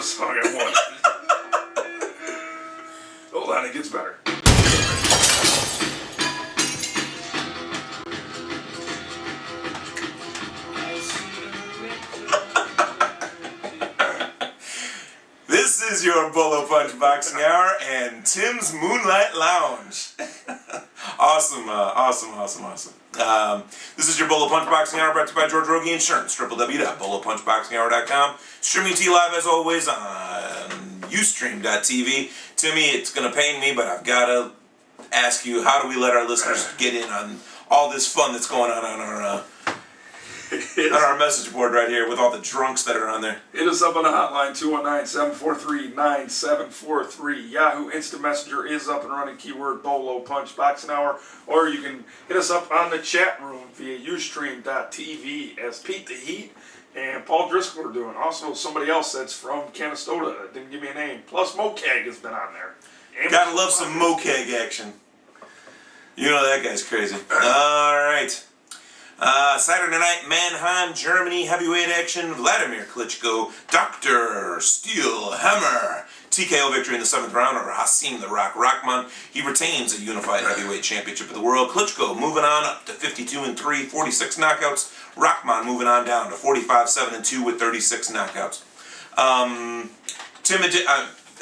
Christmas song at once. Hold on, it gets better. This is your Bolo Punch Boxing Hour and Tim's Moonlight Lounge. Awesome. This is your Bolo Punch Boxing Hour brought to you by George Rogie Insurance, www.bolopunchboxinghour.com. Streaming to you live as always on Ustream.tv. Timmy, it's going to pain me, but I've got to ask you, how do we let our listeners get in on all this fun that's going on our message board right here with all the drunks that are on there? Hit us up on the hotline, 219-743-9743. Yahoo Instant Messenger is up and running, keyword Bolo Punch Boxing Hour. Or you can hit us up on the chat room via Ustream.tv as Pete the Heat and Paul Driscoll are doing. Also, somebody else that's from Canastota that didn't give me a name. Plus, Mokag has been on there. Gotta love some Mokag action. You know that guy's crazy. Alright. Saturday night, Mannheim, Germany, heavyweight action. Vladimir Klitschko, Dr. Steel Hammer. TKO victory in the 7th round over Hasim the Rock Rahman. He retains a unified heavyweight championship of the world. Klitschko moving on up to 52-3, 46 knockouts. Rahman moving on down to 45-7-2 with 36 knockouts. Tim,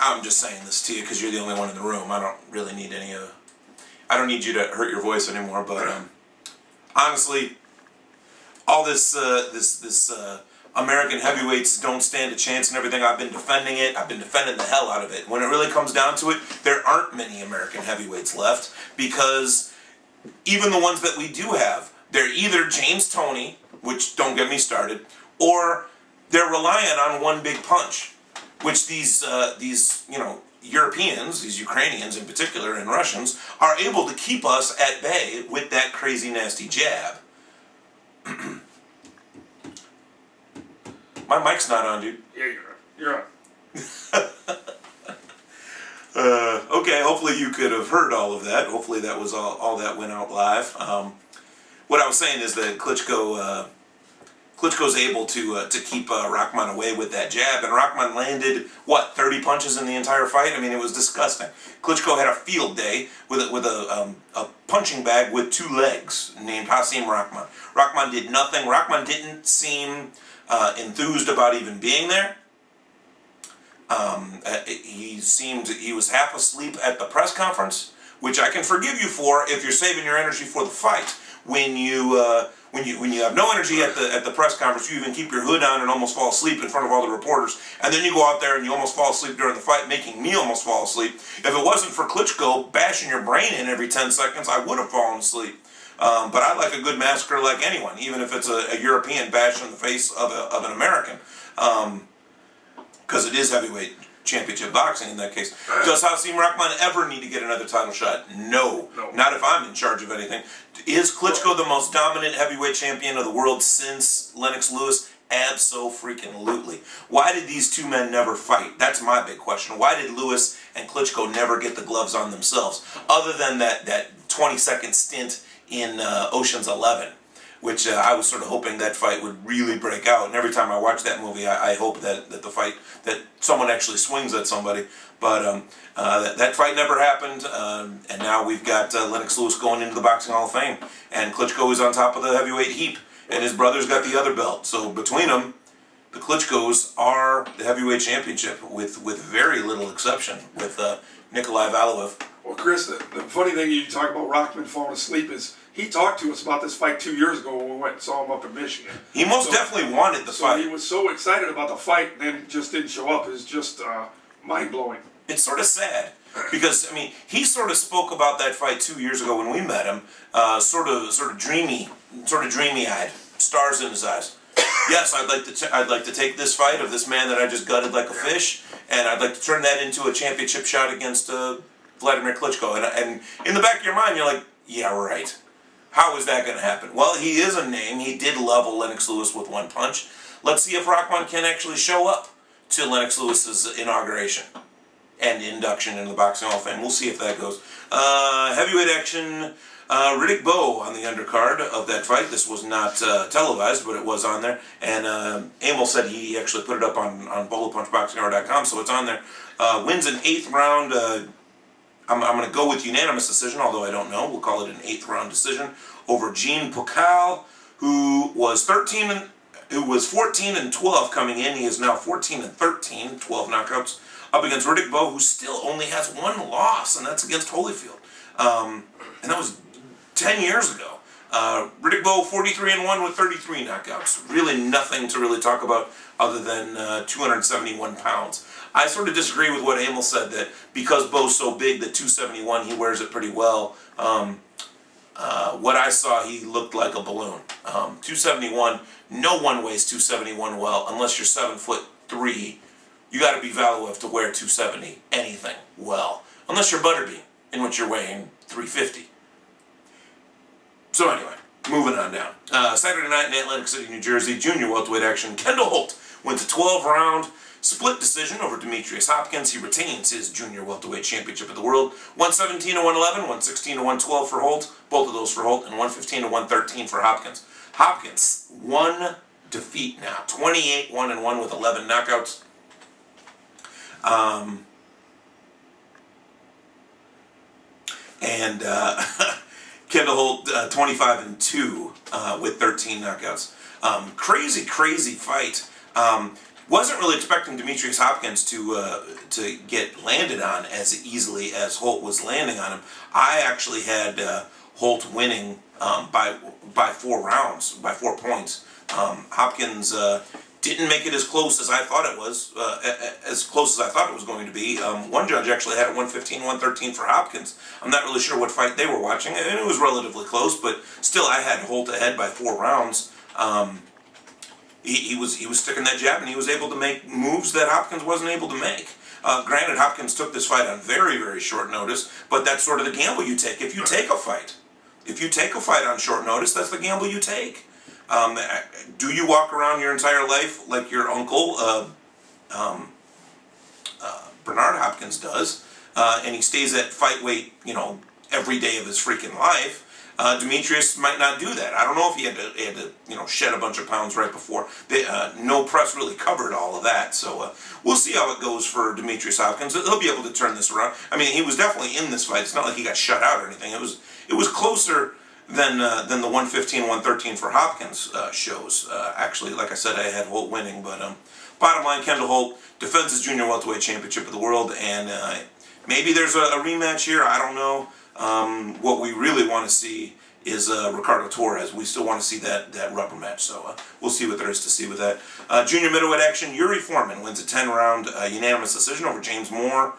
I'm just saying this to you because you're the only one in the room. I don't really need any I don't need you to hurt your voice anymore, but honestly, all this American heavyweights don't stand a chance and everything, I've been defending it. I've been defending the hell out of it. When it really comes down to it, there aren't many American heavyweights left because even the ones that we do have, they're either James Toney, which don't get me started, or they're reliant on one big punch, which these Europeans, these Ukrainians in particular, and Russians, are able to keep us at bay with that crazy, nasty jab. My mic's not on, dude. Yeah, you're on. Okay, hopefully you could have heard all of that. Hopefully that was all that went out live. What I was saying is that Klitschko's able to keep Rahman away with that jab, and Rahman landed 30 punches in the entire fight. I mean, it was disgusting. Klitschko had a field day with a punching bag with 2 legs named Hasim Rahman. Rahman did nothing. Rahman didn't seem enthused about even being there. He was half asleep at the press conference, which I can forgive you for if you're saving your energy for the fight. When you have no energy at the press conference, you even keep your hood on and almost fall asleep in front of all the reporters, and then you go out there and you almost fall asleep during the fight, making me almost fall asleep. If it wasn't for Klitschko bashing your brain in every 10 seconds, I would have fallen asleep. But I like a good massacre like anyone, even if it's a European bash in the face of an American, because it is heavyweight championship boxing in that case. Does Hasim Rahman ever need to get another title shot? No. Not if I'm in charge of anything. Is Klitschko the most dominant heavyweight champion of the world since Lennox Lewis? Abso-freaking-lutely. Why did these two men never fight? That's my big question. Why did Lewis and Klitschko never get the gloves on themselves? Other than that 20-second stint in Ocean's 11, which I was sort of hoping that fight would really break out. And every time I watch that movie, I hope that the fight, that someone actually swings at somebody. But that fight never happened, and now we've got Lennox Lewis going into the Boxing Hall of Fame, and Klitschko is on top of the heavyweight heap, and his brother's got the other belt. So between them, the Klitschkos are the heavyweight championship with very little exception, with Nikolai Valoviv. Well, Chris, the funny thing you talk about Rahman falling asleep is he talked to us about this fight 2 years ago when we went and saw him up in Michigan. He most definitely wanted the fight. He was so excited about the fight and then just didn't show up. It's just mind-blowing. It's sort of sad because, I mean, he spoke about that fight 2 years ago when we met him, sort of dreamy-eyed, stars in his eyes. Yes, I'd like to take this fight of this man that I just gutted like a fish, and I'd like to turn that into a championship shot against Vladimir Klitschko. And in the back of your mind, you're like, yeah, right. How is that going to happen? Well, he is a name. He did level Lennox Lewis with 1 punch. Let's see if Rahman can actually show up to Lennox Lewis's inauguration and induction into the Boxing Hall of Fame. We'll see if that goes. Heavyweight action. Riddick Bowe on the undercard of that fight. This was not televised, but it was on there. And Emil said he actually put it up on BoloPunchBoxingHour.com, so it's on there. Wins an 8th round. I'm going to go with unanimous decision, although I don't know. We'll call it an 8th round decision over Gene Pukal, who was 14 and 12 coming in. He is now 14 and 13, 12 knockouts, up against Riddick Bowe, who still only has 1 loss, and that's against Holyfield. And that was 10 years ago. Riddick Bowe 43 and 1 with 33 knockouts. Really nothing to really talk about other than 271 pounds. I sort of disagree with what Emil said, that because Bowe's so big that 271, he wears it pretty well. What I saw, he looked like a balloon. 271, no one weighs 271 well unless you're 7'3". You got to be Valuev to wear 270 anything well, unless you're Butterbean, in which you're weighing 350. So anyway, moving on down. Saturday night in Atlantic City, New Jersey, junior welterweight action. Kendall Holt wins a 12-round split decision over Demetrius Hopkins. He retains his junior welterweight championship of the world. 117 to 111, 116 to 112 for Holt, both of those for Holt, and 115 to 113 for Hopkins. Hopkins, 1 defeat now, 28-1-1 with 11 knockouts. Kendall Holt, 25 and 2 with 13 knockouts. Crazy fight. Wasn't really expecting Demetrius Hopkins to get landed on as easily as Holt was landing on him. I actually had Holt winning by 4 rounds, by 4 points. Hopkins didn't make it as close as I thought it was, as close as I thought it was going to be. One judge actually had it 115-113 for Hopkins. I'm not really sure what fight they were watching, and it was relatively close, but still I had Holt ahead by 4 rounds. He was sticking that jab, and he was able to make moves that Hopkins wasn't able to make. Granted, Hopkins took this fight on very short notice, but that's sort of the gamble you take if you take a fight. If you take a fight on short notice, that's the gamble you take. Do you walk around your entire life like your uncle, Bernard Hopkins does, and he stays at fight weight, every day of his freaking life? Demetrius might not do that. I don't know if he had to shed a bunch of pounds right before. No press really covered all of that, so we'll see how it goes for Demetrius Hopkins. He'll be able to turn this around. I mean, he was definitely in this fight. It's not like he got shut out or anything. It was closer than the 115-113 for Hopkins shows. Actually, like I said, I had Holt winning, but bottom line, Kendall Holt defends his junior welterweight championship of the world, and maybe there's a rematch here. I don't know. What we really want to see is Ricardo Torres. We still want to see that rubber match, so we'll see what there is to see with that. Junior middleweight action, Yuri Foreman wins a 10-round unanimous decision over James Moore.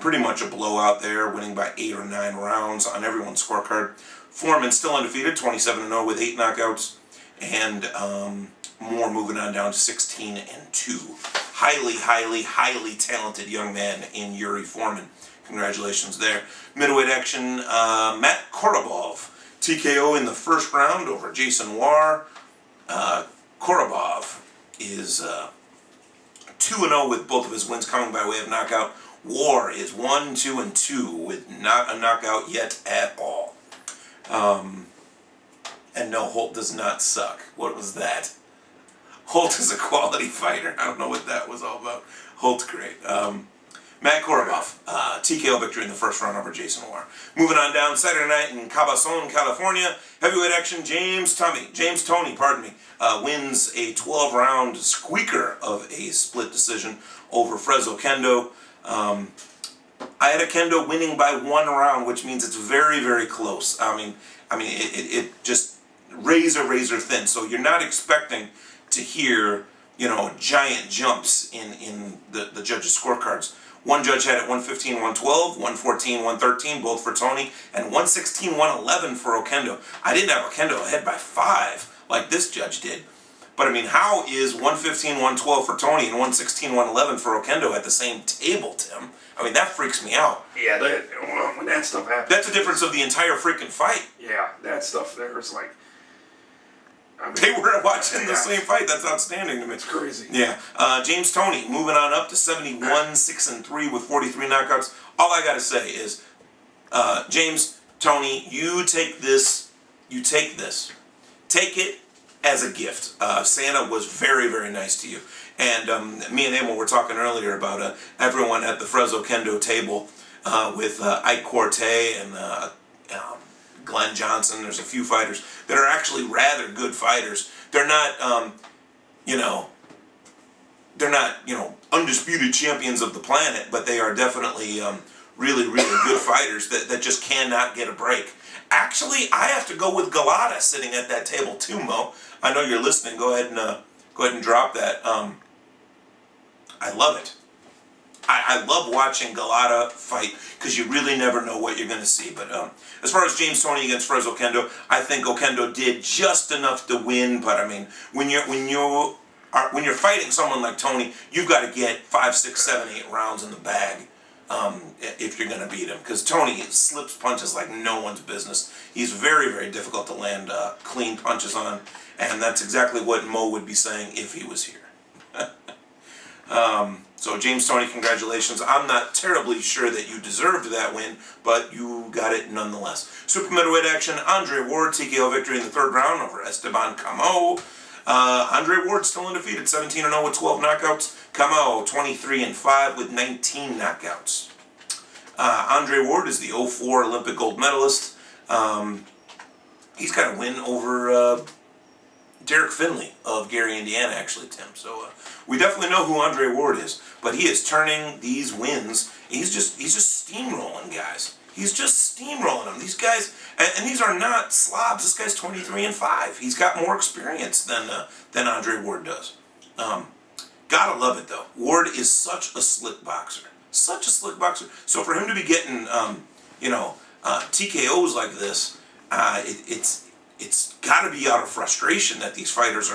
Pretty much a blowout there, winning by 8 or 9 rounds on everyone's scorecard. Foreman still undefeated, 27-0 with 8 knockouts, and Moore moving on down to 16 and 2. Highly talented young man in Yuri Foreman. Congratulations there. Middleweight action, Matt Korobov, TKO in the first round over Jason War. Korobov is 2-0 with both of his wins coming by way of knockout. War is 1-2-2 with not a knockout yet at all. And no, Holt does not suck. What was that? Holt is a quality fighter. I don't know what that was all about. Holt's great. Matt Korobov, TKO victory in the first round over Jason War. Moving on down, Saturday night in Cabazon, California, heavyweight action, James Toney, wins a 12-round squeaker of a split decision over Fresno Kendo. I had a Kendo winning by 1 round, which means it's very close. I mean, it just razor thin. So you're not expecting to hear, giant jumps in the judges' scorecards. One judge had it 115-112, 114-113, both for Toney, and 116-111 for Oquendo. I didn't have Oquendo ahead by 5 like this judge did. But I mean, how is 115-112 for Toney and 116-111 for Oquendo at the same table, Tim? I mean, that freaks me out. Yeah, when that stuff happens. That's the difference of the entire freaking fight. Yeah, that stuff there is like... they were watching the same fight. That's outstanding to me. It's crazy. Yeah. James Toney moving on up to 71, 6-3 with 43 knockouts. All I got to say is, James, Tony, you take this. Take it as a gift. Santa was very, very nice to you. And me and Emil were talking earlier about everyone at the Fresno Kendo table with Ike Quartet and Glenn Johnson. There's a few fighters that are actually rather good fighters. They're not, undisputed champions of the planet, but they are definitely really, really good fighters that just cannot get a break. Actually, I have to go with Galata sitting at that table too, Mo. I know you're listening. Go ahead and drop that. I love it. I love watching Galata fight because you really never know what you're going to see. But as far as James Toney against Fresno Kendo, I think Okendo did just enough to win. But I mean, when you're fighting someone like Toney, you've got to get 5, 6, 7, 8 rounds in the bag if you're going to beat him. Because Toney slips punches like no one's business. He's very, very difficult to land clean punches on, and that's exactly what Mo would be saying if he was here. So James Toney, congratulations. I'm not terribly sure that you deserved that win, but you got it nonetheless. Super middleweight action, Andre Ward, TKO victory in the 3rd round over Esteban Camo. Andre Ward still undefeated, 17-0 with 12 knockouts. Camo, 23-5 with 19 knockouts. Andre Ward is the 2004 Olympic gold medalist. He's got a win over Derek Finley of Gary, Indiana, actually, Tim. So we definitely know who Andre Ward is, but he is turning these wins. He's just steamrolling guys. He's just steamrolling them. These guys, and these are not slobs. This guy's 23-5. He's got more experience than Andre Ward does. Gotta love it though. Ward is such a slick boxer. Such a slick boxer. So for him to be getting TKOs like this, it's got to be out of frustration that these fighters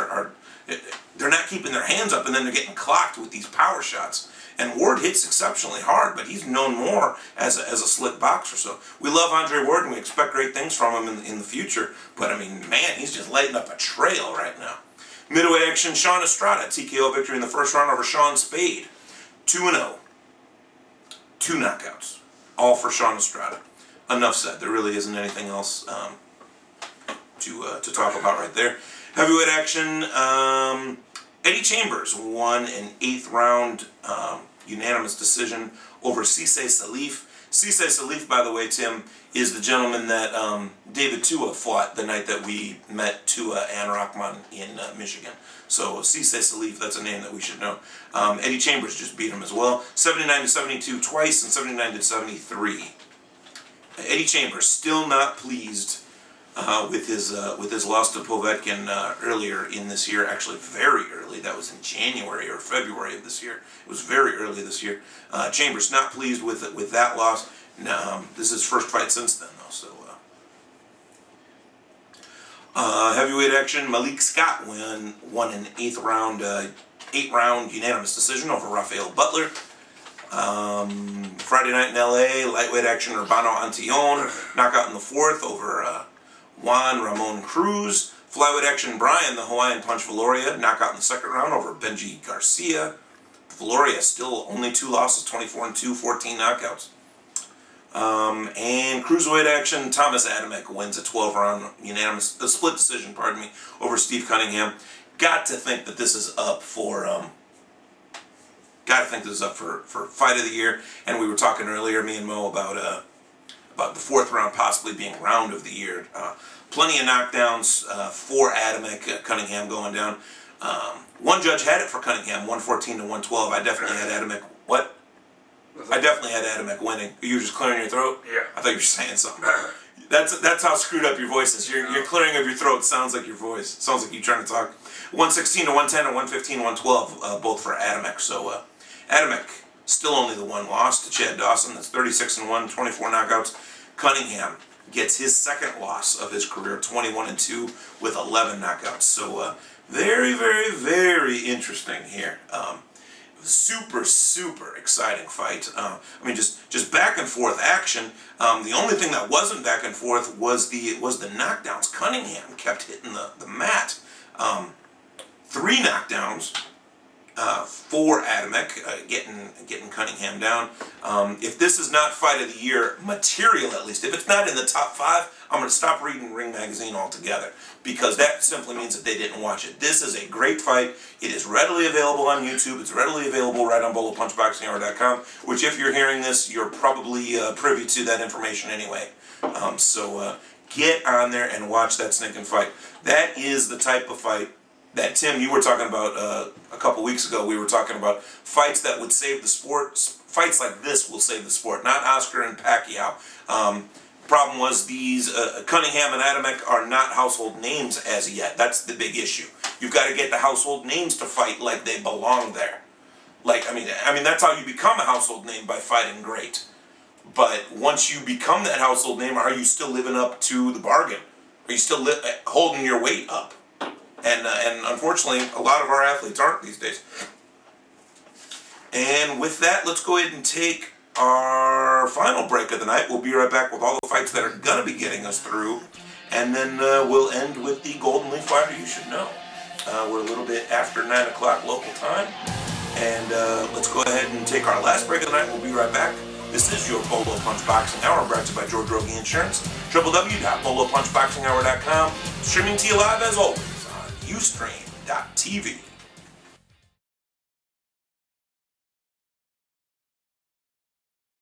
they're not keeping their hands up, and then they're getting clocked with these power shots. And Ward hits exceptionally hard, but he's known more as a slick boxer. So we love Andre Ward, and we expect great things from him in the future. But I mean, man, he's just lighting up a trail right now. Middleweight action, Sean Estrada, TKO victory in the 1st round over Sean Spade. 2-0. 2 knockouts. All for Sean Estrada. Enough said. There really isn't anything else to talk about right there. Heavyweight action, Eddie Chambers won an 8th round unanimous decision over Cisse Salif. Cisse Salif, by the way, Tim, is the gentleman that David Tua fought the night that we met Tua and Rahman in Michigan. So Cisse Salif, that's a name that we should know. Eddie Chambers just beat him as well. 79-72 twice and 79-73. Eddie Chambers still not pleased with his loss to Povetkin earlier in this year. Actually, very early. That was in January or February of this year. It was very early this year. Chambers not pleased with that loss. This is his first fight since then, though. So heavyweight action. Malik Scott won an 8-round unanimous decision over Rafael Butler. Friday night in LA, lightweight action. Urbano Antillon knockout in the 4th over Juan Ramon Cruz. Flyweight action, Brian the Hawaiian Punch Valoria, knockout in the 2nd round over Benji Garcia. Valoria still only 2 losses, 24-2, 14 knockouts. And cruiserweight action, Thomas Adamek wins a 12-round split decision, over Steve Cunningham. Got to think that this is up for fight of the year. And we were talking earlier, me and Mo, about the 4th round possibly being round of the year. Plenty of knockdowns for Adamek, Cunningham going down. One judge had it for Cunningham, 114-112. I definitely had Adamek. What? I definitely had Adamek winning. You were just clearing your throat? Yeah. I thought you were saying something. That's how screwed up your voice is. Your clearing of your throat sounds like your voice. Sounds like you trying to talk. 116-110 and 115-112, both for Adamek. So Adamek still only the 1 loss to Chad Dawson. That's 36-1, 24 knockouts. Cunningham gets his 2nd loss of his career, 21-2 with 11 knockouts. So very, very, very interesting here. Super, super exciting fight. Just back and forth action. The only thing that wasn't back and forth was the knockdowns. Cunningham kept hitting the mat. 3 knockdowns for Adamek, getting Cunningham down. If this is not fight of the year material, at least if it's not in the top 5, I'm going to stop reading Ring Magazine altogether, because that simply means that they didn't watch it. This is a great fight. It is readily available on YouTube. It's readily available right on BoloPunchBoxingHour.com, which, if you're hearing this, you're probably privy to that information anyway. So get on there and watch that stinking fight. That is the type of fight that, Tim, you were talking about a couple weeks ago. We were talking about fights that would save the sport. Fights like this will save the sport, not Oscar and Pacquiao. Problem was, these Cunningham and Adamek are not household names as yet. That's the big issue. You've got to get the household names to fight like they belong there. Like, I mean, that's how you become a household name, by fighting great. But once you become that household name, are you still living up to the bargain? Are you still holding your weight up? And unfortunately, a lot of our athletes aren't these days. And with that, let's go ahead and take our final break of the night. We'll be right back with all the fights that are going to be getting us through. And then we'll end with the Golden Leaf fighter you should know. We're a little bit after 9 o'clock local time. And let's go ahead and take our last break of the night. We'll be right back. This is your Bolo Punch Boxing Hour, brought to you by George Rogie Insurance. www.bolopunchboxinghour.com. Streaming to you live, as always, on Ustream.tv.